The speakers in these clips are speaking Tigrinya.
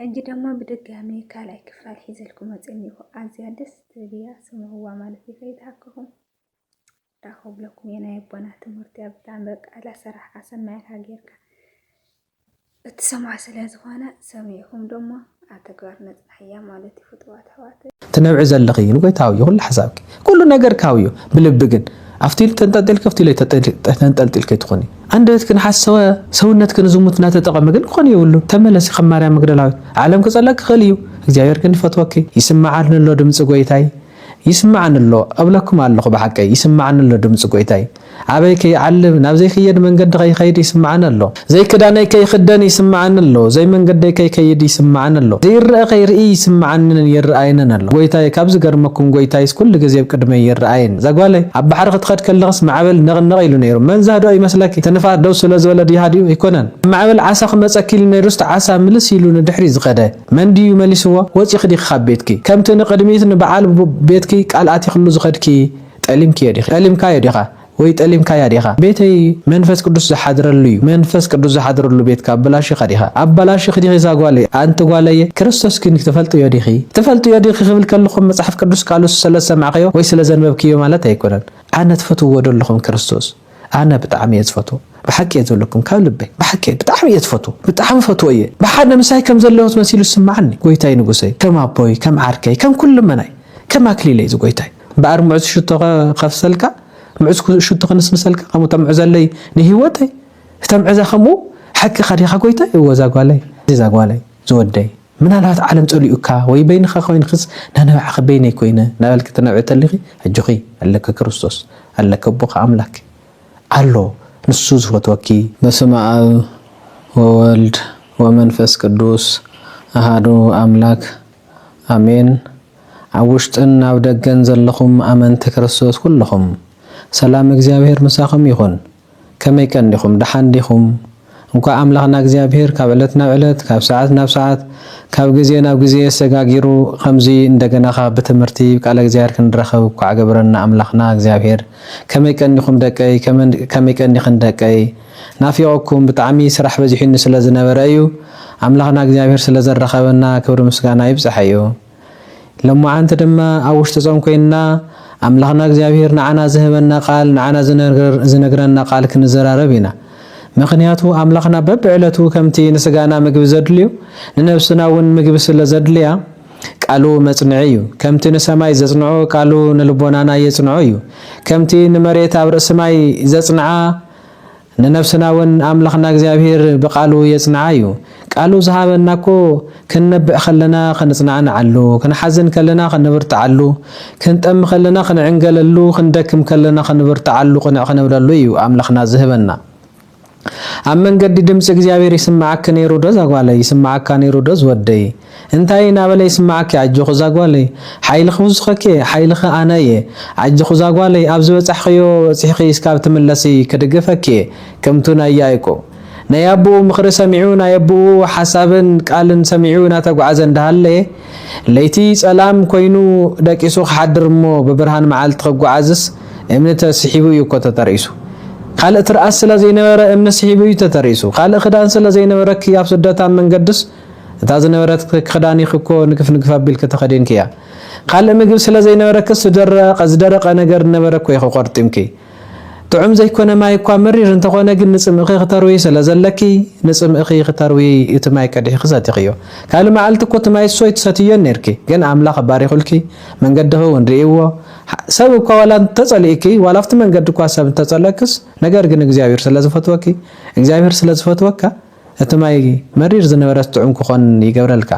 ሕጂ ደሞ ብድጋሚ ካልኣይ ክፋል ሒዘልኩም መፅኒኹ ኣዝያ ደስ ትብል ስምዕዋ ማለት እዩ ከይተሓከኹም ዳኸብለኩም የናይ ኣቦና ትምህርቲ ብጣዕሚ በቃ ላሰራሕካ ሰማዕካ ጌርካ እትሰምዖ ስለ ዝኾነ ሰሚዕኩም ደሞ ኣብ ተግባር ነፅናሕያ ማለት እዩ ፍጡራት ኣሕዋተይ ትነብዕ ዘለኺ ንጎይታዊ ኩሉ ሓሳብክ ኩሉ ነገር ካውዩ ብልቢ ግን ኣፍቲል ተንጠልጥልክ ኣፍቲል ተንጠልጥልክ ትኾኒ አንደበት ክን ሓሰወ ሰውነት ክን ዝሙትና ተጠቀመ ግን ኮን ይውሉ ተመለሲ ከማርያ መግደላዊት ዓለም ከጸለቅ ኸልዩ እግዚአብሔር ግን ፈትወኪ ይስማዓልንሎ ድምጽ ጎይታይ ይስማዓንሎ ኣብለኩም ኣለኹ በሐቀ ይስማዓንሎ ድምጽ ጎይታይ አበይ ከይ ዓልብ ናብ ዘይ ኸየድ መንገድ ከይድ ይስማዓንሎ ዘይ ክዳነይ ከይ ክደን ይስማዓንሎ ዘይ መንገደይ ከይ ከይድ ይስማዓንሎ ዘይ ረአ ከይርኢ ይስማዓንን ይርአይንን ኣሎ ጎይታይ ካብ ዝገርመኩም ጎይታይ ኩሉ ግዜ ብቅድመ ይርአይን ዘጓለይ ኣብ ባሕሪ ክትኸድ ከለኸስ ማዕበል ነቕነቕ ኢሉ ነይሩ መን ዛዶ ይመስለኪ ተንፋስ ደው ስለ ዝበለ ዲሃዲዩ ይኮነን ማዕበል ዓሳ ክመፀኪል ነይሩስ ዓሳ ምልስ ኢሉ ንድሕሪ ዝኸደ መን ድዩ መሊስዎ ወፂ ክዲ ካብ ቤትኪ ከምቲ ንቅድሚት ንበዓል ቤትኪ ቃልኣት ይኽሉ ዝኸድኪ ጠሊምካ የዲኻ ወይ ጠሊምካ ያዲኻ ቤተይ መንፈስ ቅዱስ ዝሓድረሉ እዩ መንፈስ ቅዱስ ዝሓድረሉ ቤትካ አበላሽ ኸዲኻ አበላሽ ኸዲኺ ዛጓለ አንተ ጓለየ ክርስቶስ ግን ተፈልጡ የዲኺ ክብል ከለኹም መጽሐፍ ቅዱስ ቃሉስ ስለሰማዕኸዮ ወይ ስለዘንበብክዮ ማለት አይኮነን አነ ተፈትዎ ወደለኹም ክርስቶስ አነ ብጣዕሚ የዝፈቱ በሐቂ የዘለኩም ካብ ልበይ በሐቂ ብጣዕሚ የዝፈቱ ብጣዕሚ ፈትዎ እየ በሓደ ምሳይ ከም ዘለዎት መሲሉ ስማዓኒ ጎይታይ ንጉሰይ ከም አቦይ ከም ዓርከይ ከም ኩሉ መናይ ከም አክሊለይ ዝጎይታይ በአርሙዕ ሽቶ ከፍሰልካ معز شو تخنس مسلك قامو تمع زلي نهيوتي تمع زخمو حكي خديخه قويتا يوزاغوالي زاغوالي زودي من هالات عالم تقوليوكا وي بينخ خوين خص ننوع بيني كوينه نابلك تنوعت لغي اجخي لك كريستوس لك ابوك املاك الله نسوز فتوكي بسم الله وولد ومنفس قدوس احدو املاك امين عوشتن او دغن زلخم امنت كريستوس كلكم سلام እግዚአብሔር መሳኸም ይሁን ከመይ ቀንዲኹም ደሓንዲኹም እንኳ አምላኽና እግዚአብሔር ካብ ዕለት ናብ ዕለት ካብ ሰዓት ናብ ሰዓት ካብ ግዜ ናብ ግዜ ሰጋጊሩ ከምዚ እንደገና በትምህርቲ ቃል እግዚአብሔር ክንረኸብ እኳ አገብረና አምላኽና እግዚአብሔር ከመይ ቀንዲኹም ደቀይ ከመይ ቀንዲኽን ደቀይ ናፊቆኩም ብጣዕሚ ስራሕ በዚሕኒ ስለ ዝነበረ እዩ አምላኽና እግዚአብሔር ስለ ዘረኸበና ክብር ምስጋና ይብጽሐዩ ለማዓንተ ድማ አውሽተ ጾም ኮይና አምላኽና እግዚአብሔር ንዓና ዝህበና ቃል ንዓና ዝነግረና ቃል ክንዘራረብ ኢና ምክንያቱ አምላኽና በብዕለቱ ከምቲ ንስጋና ምግብ ዘድልዩ ንነፍስናውን ምግብ ስለ ዘድልያ ቃሉ መጽንዒ እዩ ከምቲ ንሰማይ ዘጽንዖ ቃሉ ንልቦናና የጽንዖ እዩ ከምቲ ንመሬት ኣብ ርእሲ ማይ ዘጽንዓ ንነፍስናውን አምላኽና እግዚአብሔር በቃሉ የጽንዓ እዩ ቃሉ ዝሃበናኮ ክንነብዕ ከለና ክንጽናዕና አሉ ክንሐዝን ከለና ክንብርታዓሉ ክንጠም ከለና ክንዕንገለሉ ክንደክም ከለና ክንብርታዓሉ ክንብለሉ እዩ አምላኽና ዝህበና ኣብ መንገዲ ድምጽ እግዚአብሔር ይስማዓክ ነይሩ ዶ ዛጓለይ ይስማዓካ ነይሩ ዶ ዝወደይ እንታይ ናበለ ይስማዓክ አጅኹ ዛጓለይ ሓይልኽ ውዝኸከ ሓይልኽ ኣነየ አጅኹ ዛጓለይ ኣብ ዝበጻሕኸዮ ጽሒኺ እስካብ ትምለሲ ክድግፈከ ከምቱ ናያይቆ ናያቡ ምኽሪ ሰሚዑ ናያቡ ሓሳብን ቃልን ሰሚዑ ናተጓዓዘ እንዳሃለየ ለይቲ ጸላም ኮይኑ ደቂሱ ክሓድርሞ በብርሃን መዓልቲ ክጓዓዝስ እምነት ተስሒቡ እዩ እኮ ተጠሪሱ ካልእ ትርአስ ስለ ዘይነበረ እምነት ስሒቡ እዩ ተጠሪሱ ካልእ ክዳን ስለ ዘይነበረክ ኣብ ስደታ መንገድስ እታ ዝነበረት ክዳን ይኽኮ ንክፍ ኣቢልክ ተኸዲንክያ ካልእ ምግብ ስለ ዘይነበረክ ዝደረቀ ነገር ነበረኮ ይኽቆርጢምኪ ጥዑም ዘይኮነ ማይ እኳ መሪር እንተኾነ ግን ንጽምእኺ ክተርዊ ስለ ዘለኪ ንጽምእኺ ክተርዊ እቲ ማይ ቀዲሕ ክሰቲኽዮ ካልእ መዓልቲ እኮ እቲ ማይ ሶይ ትሰትዮ ነርኪ ግን አምላኽ ባሪኹልኪ መንገድኹ እንድኢዎ ሰብ እኳ ዋላ ተጸሊእኪ ዋላ ኣብቲ መንገዲ እኳ ሰብ ተጸለክስ ነገር ግን እግዚአብሔር ስለ ዝፈትወኪ እግዚአብሔር ስለ ዝፈትወካ እቲ ማይ መሪር ዝነበረስ ጥዑም ክኾን ይገብረልካ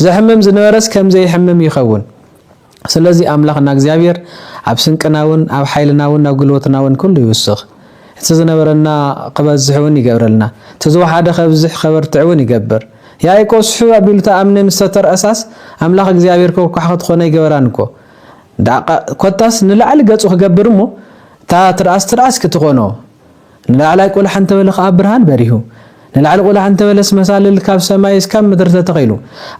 ዘሕምም ዝነበረስ ከም ዘይሕምም ይኸውን ስለዚህ አምላኽና እግዚአብሔር ኣብ ስንቅናውን ኣብ ሓይልናውን ኣብ ጉልበትናውን ኩሉ ይውስኽ እቲ ዝነበረና ክበዝሕውን ይገብረልና ተዝወሓደ ከብዝሕ ከበርትዕውን ይገብር ያዕቆብ ስሑ ኣቢሉ ተኣምነ ምስ ተተርአሳስ አምላኽ እግዚአብሔር ኮኳሕ ክትኾነ ይገበራንኮ ኮታስ ንላዕሊ ገጹ ክገብር እሞ ታ ትርአስ ክትኾኖ ንላዕላይ ቆልሓ እንተበለ ከዓ ብርሃን በሪሁ ንላዕሊ ቆልሓ እንተበለስ መሳልል ካብ ሰማይ እስካብ ምድሪ ተተኺሉ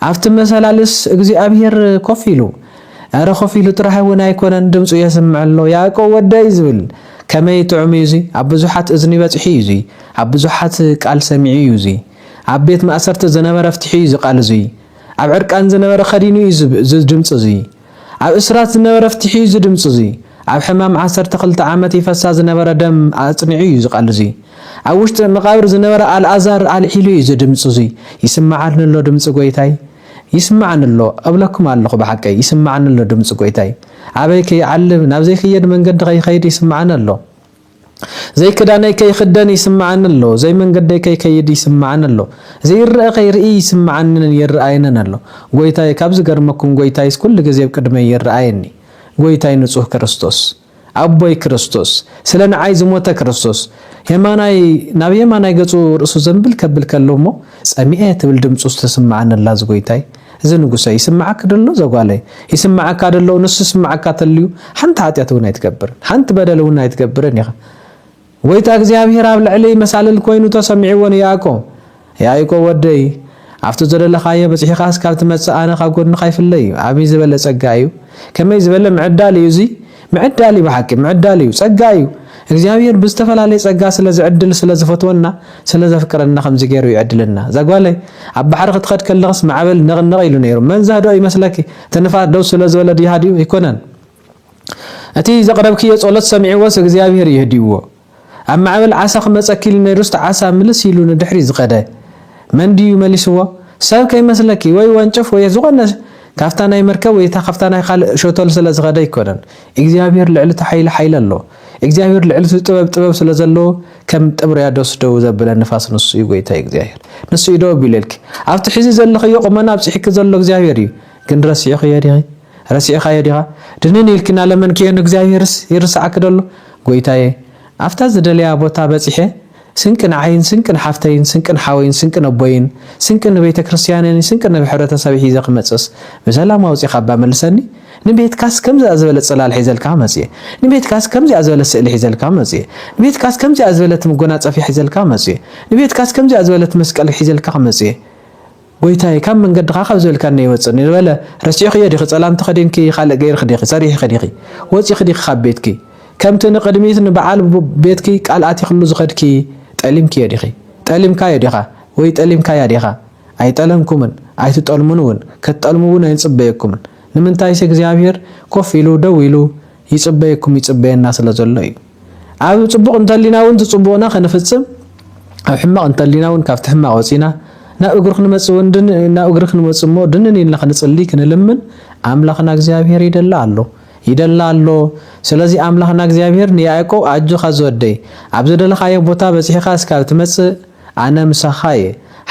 ኣብቲ መሰላልስ እግዚአብሔር ኮፍ ኢሉ أرى خفي لتراه ونايكون ندم سويا سمع الله ياكو وداي زول كما يتعم يزي عبزوحات إذني بتحي يزي عبزوحات قال سمعي يزي عبيت ما أسرت زنبر افتحي يزي قال زي ኣብ ዕርቃን ዝነበረ ኸዲኑ እዩ ድምፂ እዚ ኣብ እስራት ዝነበረ ፍትሒ እዩ ድምፂ እዚ ኣብ ሕማም 12 ዓመት ይፈሳ ዝነበረ ደም ኣጽኒዑ እዩ ዝቃል እዚ ኣብ ውሽጢ መቃብር ዝነበረ አልዓዛር አልዒሉ እዩ ድምፂ እዚ ይስማዓንሎ ድምፂ ጎይታይ ይስማዓንሎ ኣብለኩም ኣለኹ ብሓቀይ ይስማዓንሎ ድምፂ ጎይታይ ኣበይ ከይዓልብ ናብ ዘይክየድ መንገዲ ከይኸይድ ይስማዓንሎ ዘይክዳነይ ከይክደን ይስማዓንሎ ዘይ መንገደይ ከይከይድ ይስማዓንሎ ዘይርአ ከይርኢ ይስማዓንን ይርአየንን ኣሎ ጎይታይ ካብ ዝገርመኩም ጎይታይ ኩሉ ግዜ ቅድመይ ይርአየኒ ጎይታይ ንጹህ ክርስቶስ ኣቦይ ክርስቶስ ስለ ንዓይ ዝሞተ ክርስቶስ የማናይ ናብ የማናይ ገጹ ርእሱ ዘንብል ከብል ከሎሞ ጸሚኤ ትብል ድምፁ ተስማዓንላ ዝጎይታይ እዚ ንጉሰይ ይስማዓክ ደሎ ዘጓለይ ይስማዓካ ደሎ ንሱ ይስማዓካ ተልዩ ሓንቲ ኃጢአት እውን ኣይትገብርን ሓንቲ በደል እውን ኣይትገብርን ኢኻ ጎይታ እግዚአብሔር ኣብ ልዕሊ መሳለል ኮይኑ ተሰሚዕዎ ያዕቆብ ወደይ ኣብቲ ዘለለኻዮ በጽሒኻስ ካብ ትመጽእ ኣነ ካብ ጎድንኻ ይፍለይ ኣብ ዝበለ ጸጋ እዩ ከመይ ዝበለ ምዕዳል እዩ እዚ ምዕዳል እዩ ብሓቂ ምዕዳል እዩ ጸጋ እዩ እግዚአብሔር ብዝተፈላለየ ጸጋ ስለ ዝዕድል ስለ ዝፈትወና ስለ ዘፍቅረና ከምዚ ገይሩ ይዕድልና ዘጓለይ ኣብ ባሕሪ ክትኸድ ከለኸስ ማዕበል ነቕነቕ ኢሉ ነይሩ መን ዛህዶ ይመስለኪ ተንፋት ደው ስለ ዝበለ ድያድዩ ይኮነን እቲ ዘቕረብክዮ ጸሎት ሰሚዕዎስ እግዚአብሔር ይህድይዎ ኣብ ማዕበል ዓሳ ክመጸኪል ነይሩስ ዓሳ ምልስ ኢሉ ንድሕሪ ዝኸደ መን ድዩ መሊስዎ ሰብ ከይመስለኪ ወይ ወንጭፍ ወይ ዝኾነ ካፍታ ናይ መርከብ ወይ ካፍታ ናይ ካልእ ሾተል ስለ ዝኸደ ይኮነን እግዚአብሔር ልዕሊ ተሓይለ ሓይለ ኣሎ እግዚአብሔር ልዕሊ ጥበብ ስለ ዘለዎ ከም ጥብርያዶስ ደው ዘብለ ንፋስ ንሱ እዩ ጎይታ እግዚአብሔር ንሱ እዩ ደው ቢልልክ ኣብቲ ሕዚ ዘለኽዮ ቁመና ኣብጽሒክ ዘሎ እግዚአብሔር እዩ ግን ረሲዕኻዮ ዲኻ ድንን ኢልክና ለመን ከየን እግዚአብሔርስ ይርስዓክ ደሎ ጎይታዬ ኣፍታ ዝደልያ ቦታ በጽሐ ስንቅን ዓይን ስንቅን ሓፍተይን ስንቅን ሓወይን ስንቅን ኣቦይን ስንቅን ቤተ ክርስቲያንን ስንቅን ሕብረተሰብ ሒዘ ክመጽስ ብሰላም ኣውጽኢኻ ኣባ መልሰኒ ንቤትካስ ከምዚ ዝበለ ጽላል ሒዘልካ መጽእ ንቤትካስ ከምዚ ዝበለ ስእሊ ሒዘልካ መጽእ ንቤትካስ ከምዚ ዝበለ መጎናጸፊ ሒዘልካ መጽእ ንቤትካስ ከምዚ ዝበለ መስቀል ሒዘልካ መጽእ ጎይታይ ካብ መንገድኻ ካብ ዝበልካ ነይወጽእ ንበለ ረሲዕኺ ዲኺ ጸላም ተኸዲንኪ ካልእ ገይርኺ ዲኺ ሰሪሕኺ ዲኺ ወፂኺ ዲኺ ካብ ቤትኪ ከምቲ ንቅድሚት ንበዓል ቤትኪ ቃልኣት ይኽሉ ዝኸድኪ ጠሊምኪ ዲኺ ጠሊምካ ዲኻ ወይ ጠሊምካ ዲኻ ኣይጠለምኩምን ኣይትጠልሙን እውን ከተጠልሙውን ኣይጽበየኩምን ንምንታይ እግዚአብሔር ኮፍ ኢሉ ደው ኢሉ ይጽበየና ስለ ዘሎ እዩ ኣብ ጽቡቕ እንተሊናውን ጽቡቕና ከነፍጽም ኣብ ሕማቕ እንተሊናውን ካብቲ ሕማቕ ወፂና ናብ እግሩ ክንመጽእ እሞ ድንን ኢልና ክንጽሊ ክንልምን ኣምላኽና እግዚአብሔር ይደላ ኣሎ ስለዚ ኣምላኽና እግዚአብሔር ንያዕቆብ ኣጆኻ ዝወደይ ኣብ ዝደለኻዮ ቦታ በጽሒኻ እስካብ ትመጽእ ኣነ ምሳኻየ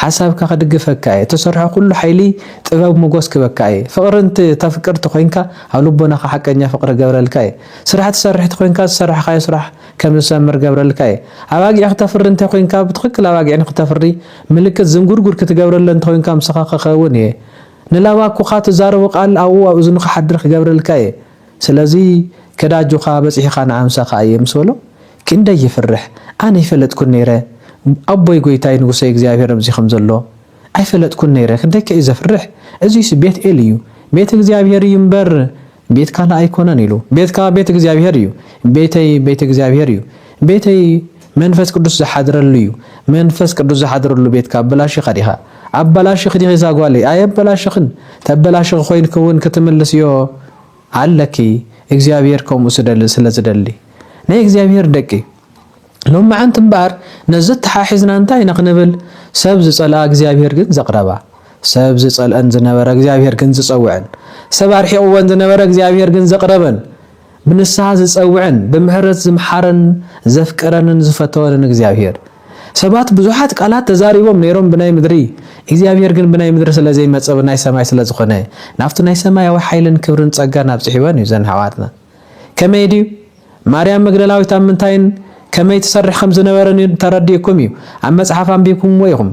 ሓሳብካ ክድግፈካ እየ ተሰርሖ ኩሉ ሓይሊ ጥበብ ሞገስ ክበካ እየ ፍቕርንቲ ተፍቅርቲ ኮይንካ ኣብ ልቦናኻ ሓቀኛ ፍቕሪ ገብረልካ እየ ስራሕ ትሰርሕ ኮይንካ ዝሰርሕኻዮ ስራሕ ከም ዝሰምር ገብረልካ እየ ኣባጊዕ ክተፍሪ እንተ ኮይንካ ብትኽክል ኣባጊዕ ክተፍሪ ምልክት ዝንጉርጉር ክትገብረለ እንተ ኮይንካ ምስኻ ክኸውን እየ ንላባኩኻ ትዛረቡ ቃል ኣብኡ ኣብ እዝኑኻ ሓድር ክገብረልካ እየ ስለዚ ከዳጁኻ በጽሒኻ ንዓምሳኻ እየ ምስ በሎ ክንደይ ይፍርሕ ኣነ ይፈለጥኩን ነይረ ኣቦይ ጎይታይ ንጉሰይ እግዚአብሔር ኣብዚ ከም ዘሎ ኣይፈለጥኩን ነይረ ክንደይ ከ ዘፍርሕ እዚስ ቤት ኤል እዩ ቤት እግዚአብሔር እዩ እምበር ቤት ካላ ኣይኮነን ኢሉ ቤትካ ቤት እግዚአብሔር እዩ ቤት እግዚአብሔር እዩ ቤተይ መንፈስ ቅዱስ ዝሓድረሉ እዩ መንፈስ ቅዱስ ዝሓድረሉ ቤትካ በላሽኻ ዲኻ ኣበላሽኽ ዲኻ ዛጓለይ ኣየበላሽኽን ተበላሽኽ ኮይንክውን ክትምልስዮ ኣለኪ እግዚአብሔር ከምኡ ስለዝደሊ ናይ እግዚአብሔር ደቂ ሎም ማዓንት እምበር ነዚ ተሓሒዝና እንታይ ንኽንብል ሰብ ዝጸልአ እግዚአብሔር ግን ዘቕረባ ሰብ ዝጸልአን ዝነበረ እግዚአብሔር ግን ዝጸውዕን ሰብ ኣርሒቕዎን ዝነበረ እግዚአብሔር ግን ዘቕረበን ብንስሓ ዝጸውዕን ብምሕረት ዝምሓረን ዘፍቅረንን ዝፈተወንን እግዚአብሔር ሰባት ብዙሓት ቃላት ተዛሪቦም ነይሮም ብናይ ምድሪ እግዚአብሔር ግን ብናይ ምድሪ ስለ ዘይመጽእ ብናይ ሰማይ ስለ ዝኾነ ናብቲ ናይ ሰማያዊ ሓይልን ክብርን ጸጋን ኣብጽሒወን እዩ ዘን ሓዋትና ከመይ ድዩ ማርያም መግደላዊት ኣብ ምንታይን ከመይ ትሰርሕ ከም ዝነበረን ተረዲእኩም እዩ ኣብ መጽሓፍ አንቢብኩምዎ ኢኹም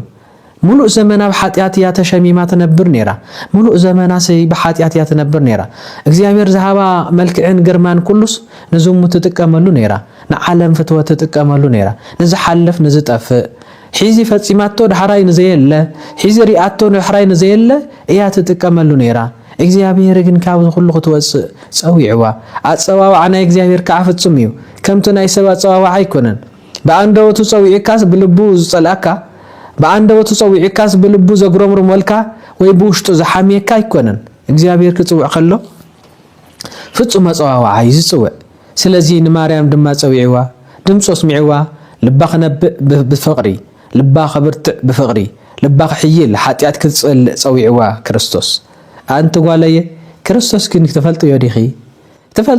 ሙሉእ ዘመና ብሓጢአት እያ ተሸሚማ ትነብር ነይራ ሙሉእ ዘመናስ ብሓጢአት እያ ትነብር ነይራ እግዚአብሔር ዝሃባ መልክዕን ግርማን ኩሉስ ንዝሙት ትጥቀመሉ ነይራ ንዓለም ፍትወት ትጥቀመሉ ነይራ ንዝሓልፍ ንዝጠፍእ ሒዚ ፈጺማቶ ዳሕራይ ንዘየለ ሒዚ ሪኣቶ ዳሕራይ ንዘየለ እያ ትጥቀመሉ ነይራ እግዚአብሔር ግን ካብ ኩሉ ክትወጽእ ጸዊዕዋ ኣጸዋውዓ ናይ እግዚአብሔር ከዓ ፍጹም እዩ ከምቲ ናይ ሰብ ኣጸዋውዓ ኣይኮነን በኣንደወቱ ጸዊዕካስ ብልቡ ዝጸልአካ بأندوت تصوي كاس بلبو زغرمر ملكا ወይ ብውሽጡ ዝሓሚየካ አይኮነን እግዚአብሔር ክጽውዕ ከሎ ፍጹም መጽዋዕዋ ይዝጽውዕ ስለዚህ ንማርያም ድማ ጸዊዕዋ ድምጾ ስሚዕዋ ልባ ክነብእ ብፍቅሪ ልባ ክብርትዕ ብፍቅሪ ልባ ክሕይል ሓጢአት ክጽል ጸዊዕዋ ክርስቶስ አንተ ጓለየ ክርስቶስ ግን ተፈልጦ ይዲኺ ተፈል